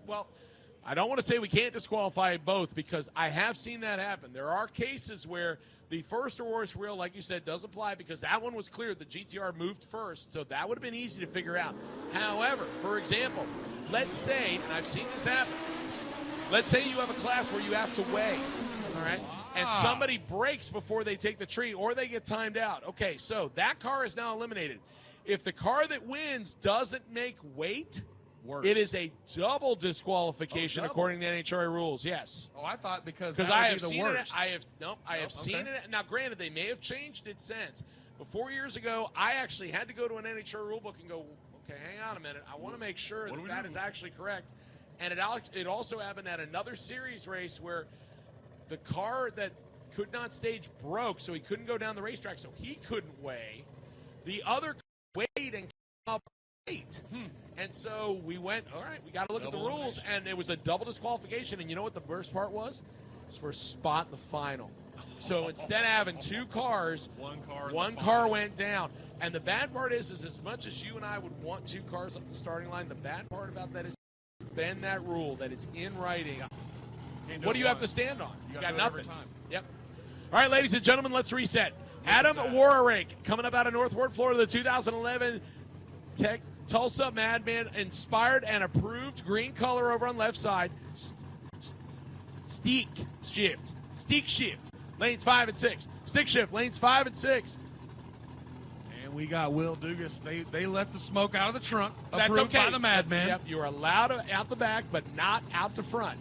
well, I don't want to say we can't disqualify both because I have seen that happen. There are cases where the first Aurora reel, like you said, does apply because that one was clear. The GTR moved first, so that would have been easy to figure out. However, for example, let's say, and I've seen this happen, let's say you have a class where you have to weigh, all right, and somebody breaks before they take the tree or they get timed out. Okay, so that car is now eliminated. If the car that wins doesn't make weight, it is a double disqualification according to NHRA rules. Yes. Oh, I thought because I have seen it. I have seen it. Now, granted, they may have changed it since. But 4 years ago, I actually had to go to an NHRA rule book and go, okay, hang on a minute. I want to make sure that is actually correct. And it also happened at another series race where the car that could not stage broke, so he couldn't go down the racetrack, so he couldn't weigh. The other weighed and came up weight. And so we went, all right, we got to look at the rules, and it was a double disqualification. And you know what the worst part was? It was for a spot in the final. So instead of having two cars, one car went down. And the bad part is as much as you and I would want two cars up the starting line, the bad part about that is bend that rule that is in writing. What do you have to stand on? You got nothing. Yep. All right, ladies and gentlemen, let's reset. Adam Warrake coming up out of North Ward, Florida, the 2011 Tulsa Madman, inspired and approved green color over on left side. Stick shift, lanes 5 and 6. Stick shift, lanes 5 and 6. And we got Will Dugas. They let the smoke out of the trunk. That's approved okay. by the Madman. Yep, you are allowed out the back, but not out the front.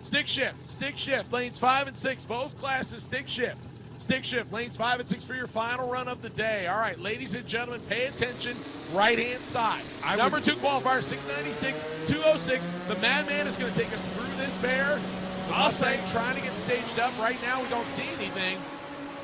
Stick shift, lanes 5 and 6. Both classes, stick shift. Stick shift, lanes 5 and 6 for your final run of the day. All right, ladies and gentlemen, pay attention. Right-hand side. Number 2 qualifier, 696, 206. The Madman is going to take us through this bear. I'll say, trying to get staged up. Right now, we don't see anything.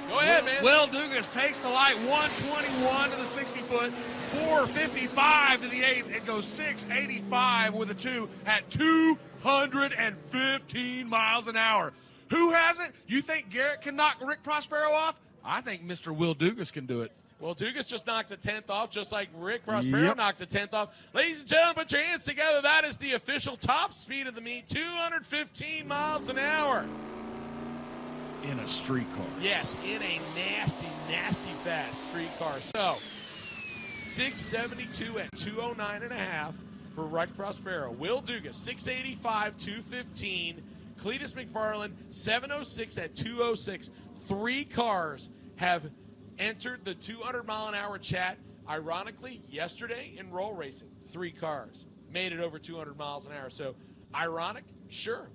Go ahead, man. Will Dugas takes the light, 121 to the 60-foot, 455 to the 8. It goes 685 with a 2 at 215 miles an hour. Who hasn't? You think Garrett can knock Rick Prospero off? I think Mr. Will Dugas can do it. Well, Dugas just knocked a 10th off, just like Rick Prospero knocked a 10th off. Ladies and gentlemen, put your hands together. That is the official top speed of the meet, 215 miles an hour. In a street car. Yes, in a nasty, nasty fast street car. So, 672 at 209.5 for Rick Prospero. Will Dugas, 685, 215. Cletus McFarland, 706 at 206. 3 cars have entered the 200-mile-an-hour chat. Ironically, yesterday in roll racing, 3 cars made it over 200 miles an hour. So, ironic? Sure.